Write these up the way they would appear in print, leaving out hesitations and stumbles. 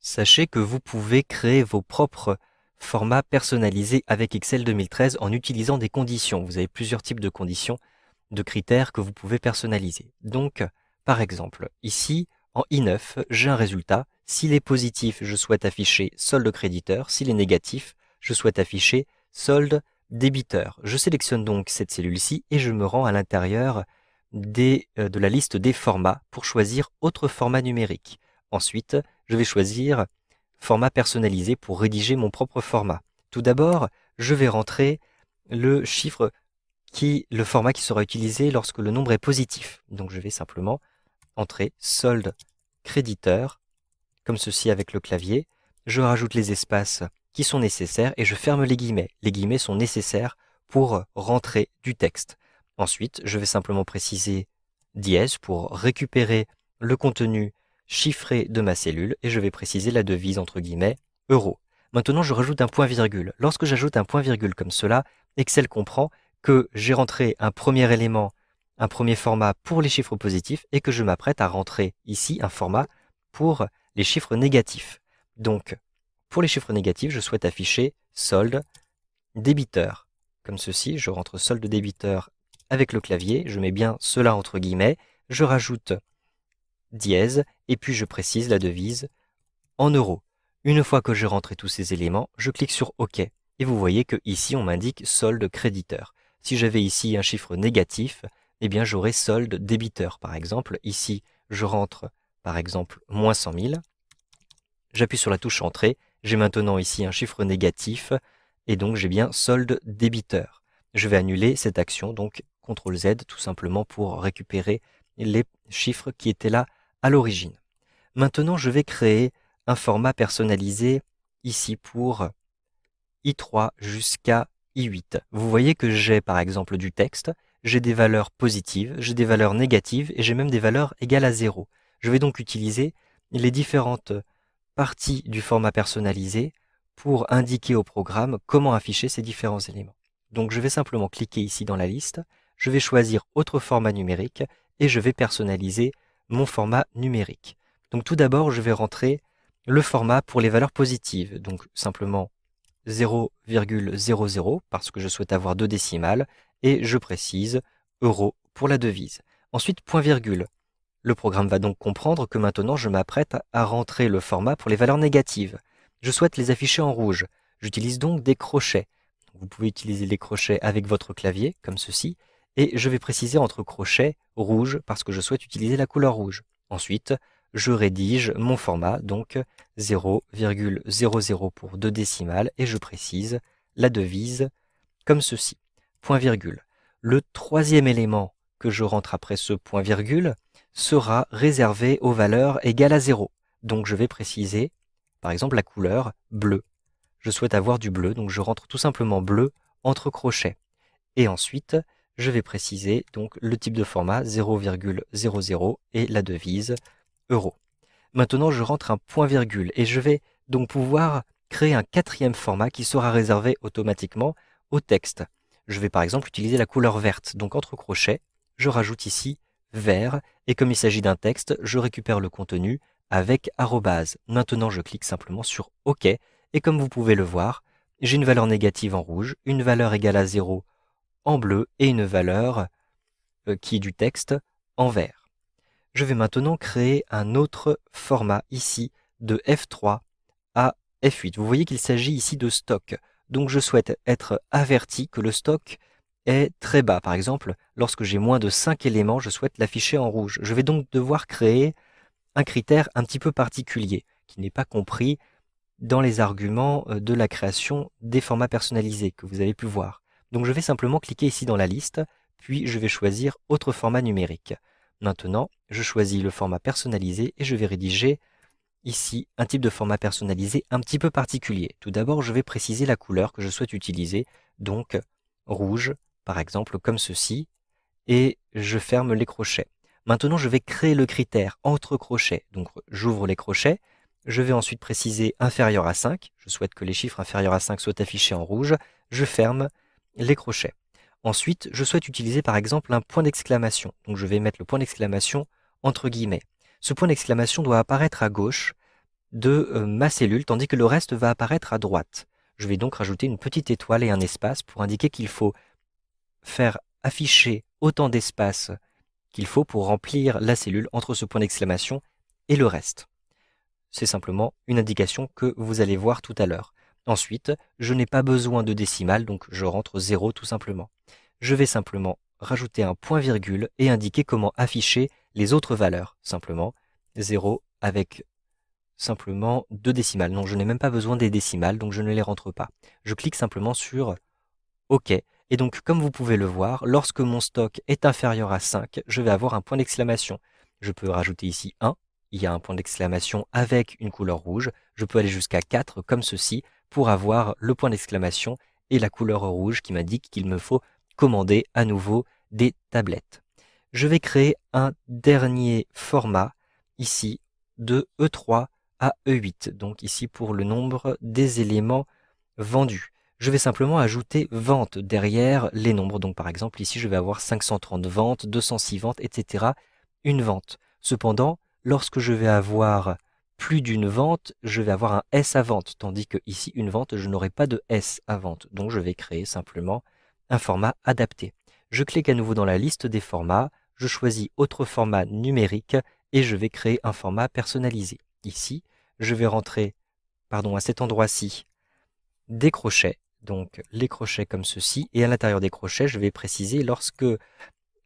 Sachez que vous pouvez créer vos propres formats personnalisés avec Excel 2013 en utilisant des conditions. Vous avez plusieurs types de conditions, de critères que vous pouvez personnaliser. Donc, par exemple, ici, en I9, j'ai un résultat. S'il est positif, je souhaite afficher solde créditeur. S'il est négatif, je souhaite afficher solde débiteur. Je sélectionne donc cette cellule-ci et je me rends à l'intérieur de la liste des formats pour choisir autre format numérique. Ensuite, je vais choisir format personnalisé pour rédiger mon propre format. Tout d'abord, je vais rentrer le le format qui sera utilisé lorsque le nombre est positif. Donc je vais simplement entrer solde créditeur, comme ceci avec le clavier. Je rajoute les espaces qui sont nécessaires et je ferme les guillemets. Les guillemets sont nécessaires pour rentrer du texte. Ensuite, je vais simplement préciser dièse pour récupérer le contenu chiffré de ma cellule et je vais préciser la devise entre guillemets euro. Maintenant, je rajoute un point-virgule. Lorsque j'ajoute un point-virgule comme cela, Excel comprend que j'ai rentré un premier élément, un premier format pour les chiffres positifs et que je m'apprête à rentrer ici un format pour les chiffres négatifs. Donc, pour les chiffres négatifs, je souhaite afficher solde débiteur. Comme ceci, je rentre solde débiteur avec le clavier, je mets bien cela entre guillemets, je rajoute dièse et puis je précise la devise en euros. Une fois que j'ai rentré tous ces éléments, je clique sur OK. Et vous voyez que ici on m'indique solde créditeur. Si j'avais ici un chiffre négatif, eh bien j'aurais solde débiteur. Par exemple, ici je rentre par exemple moins 100 000. J'appuie sur la touche entrée. J'ai maintenant ici un chiffre négatif et donc j'ai bien solde débiteur. Je vais annuler cette action, donc CTRL Z tout simplement pour récupérer les chiffres qui étaient là à l'origine. Maintenant, je vais créer un format personnalisé ici pour I3 jusqu'à I8. Vous voyez que j'ai par exemple du texte, j'ai des valeurs positives, j'ai des valeurs négatives et j'ai même des valeurs égales à 0. Je vais donc utiliser les différentes parties du format personnalisé pour indiquer au programme comment afficher ces différents éléments. Donc je vais simplement cliquer ici dans la liste, je vais choisir autre format numérique et je vais personnaliser mon format numérique. Donc tout d'abord, je vais rentrer le format pour les valeurs positives. Donc simplement 0,00 parce que je souhaite avoir deux décimales et je précise euro pour la devise. Ensuite, point virgule. Le programme va donc comprendre que maintenant je m'apprête à rentrer le format pour les valeurs négatives. Je souhaite les afficher en rouge. J'utilise donc des crochets. Vous pouvez utiliser les crochets avec votre clavier, comme ceci, et je vais préciser entre crochets rouge parce que je souhaite utiliser la couleur rouge. Ensuite, je rédige mon format, donc 0,00 pour deux décimales, et je précise la devise comme ceci. Point virgule. Le troisième élément que je rentre après ce point virgule sera réservé aux valeurs égales à 0. Donc je vais préciser, par exemple, la couleur bleu. Je souhaite avoir du bleu, donc je rentre tout simplement bleu entre crochets. Et ensuite, je vais préciser donc le type de format 0,00 et la devise euro. Maintenant, je rentre un point virgule et je vais donc pouvoir créer un quatrième format qui sera réservé automatiquement au texte. Je vais par exemple utiliser la couleur verte. Donc entre crochets, je rajoute ici vert et comme il s'agit d'un texte, je récupère le contenu avec arrobase. Maintenant, je clique simplement sur OK et comme vous pouvez le voir, j'ai une valeur négative en rouge, une valeur égale à 0 en bleu et une valeur qui est du texte en vert. Je vais maintenant créer un autre format ici de F3 à F8. Vous voyez qu'il s'agit ici de stock. Donc je souhaite être averti que le stock est très bas. Par exemple, lorsque j'ai moins de 5 éléments, je souhaite l'afficher en rouge. Je vais donc devoir créer un critère un petit peu particulier qui n'est pas compris dans les arguments de la création des formats personnalisés que vous avez pu voir. Donc je vais simplement cliquer ici dans la liste, puis je vais choisir autre format numérique. Maintenant, je choisis le format personnalisé et je vais rédiger ici un type de format personnalisé un petit peu particulier. Tout d'abord, je vais préciser la couleur que je souhaite utiliser, donc rouge, par exemple, comme ceci, et je ferme les crochets. Maintenant, je vais créer le critère entre crochets. Donc, j'ouvre les crochets. Je vais ensuite préciser inférieur à 5. Je souhaite que les chiffres inférieurs à 5 soient affichés en rouge. Je ferme les crochets. Ensuite, je souhaite utiliser par exemple un point d'exclamation. Donc, je vais mettre le point d'exclamation entre guillemets. Ce point d'exclamation doit apparaître à gauche de ma cellule, tandis que le reste va apparaître à droite. Je vais donc rajouter une petite étoile et un espace pour indiquer qu'il faut faire afficher autant d'espace qu'il faut pour remplir la cellule entre ce point d'exclamation et le reste. C'est simplement une indication que vous allez voir tout à l'heure. Ensuite, je n'ai pas besoin de décimale, donc je rentre 0 tout simplement. Je vais simplement rajouter un point-virgule et indiquer comment afficher les autres valeurs. Simplement 0 avec simplement 2 décimales. Non, je n'ai même pas besoin des décimales, donc je ne les rentre pas. Je clique simplement sur OK. Et donc, comme vous pouvez le voir, lorsque mon stock est inférieur à 5, je vais avoir un point d'exclamation. Je peux rajouter ici 1. Il y a un point d'exclamation avec une couleur rouge. Je peux aller jusqu'à 4 comme ceci pour avoir le point d'exclamation et la couleur rouge qui m'indique qu'il me faut commander à nouveau des tablettes. Je vais créer un dernier format ici de E3 à E8. Donc ici pour le nombre des éléments vendus. Je vais simplement ajouter vente derrière les nombres. Donc par exemple ici je vais avoir 530 ventes, 206 ventes, etc. Une vente. Cependant, lorsque je vais avoir plus d'une vente, je vais avoir un S à vente, tandis que ici une vente, je n'aurai pas de S à vente. Donc je vais créer simplement un format adapté. Je clique à nouveau dans la liste des formats, je choisis autre format numérique et je vais créer un format personnalisé. Ici, je vais rentrer, à cet endroit-ci, des crochets, donc les crochets comme ceci, et à l'intérieur des crochets, je vais préciser lorsque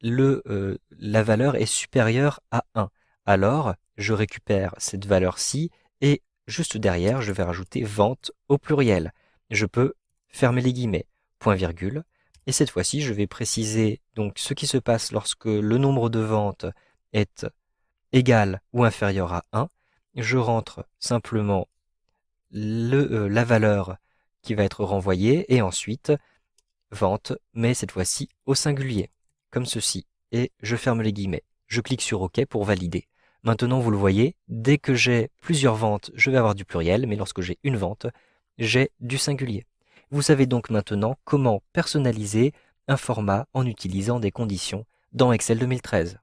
la valeur est supérieure à 1. Alors, je récupère cette valeur-ci et juste derrière, je vais rajouter vente au pluriel. Je peux fermer les guillemets, point virgule, et cette fois-ci, je vais préciser donc ce qui se passe lorsque le nombre de ventes est égal ou inférieur à 1. Je rentre simplement la valeur qui va être renvoyée et ensuite vente, mais cette fois-ci au singulier, comme ceci, et je ferme les guillemets. Je clique sur OK pour valider. Maintenant, vous le voyez, dès que j'ai plusieurs ventes, je vais avoir du pluriel, mais lorsque j'ai une vente, j'ai du singulier. Vous savez donc maintenant comment personnaliser un format en utilisant des conditions dans Excel 2013.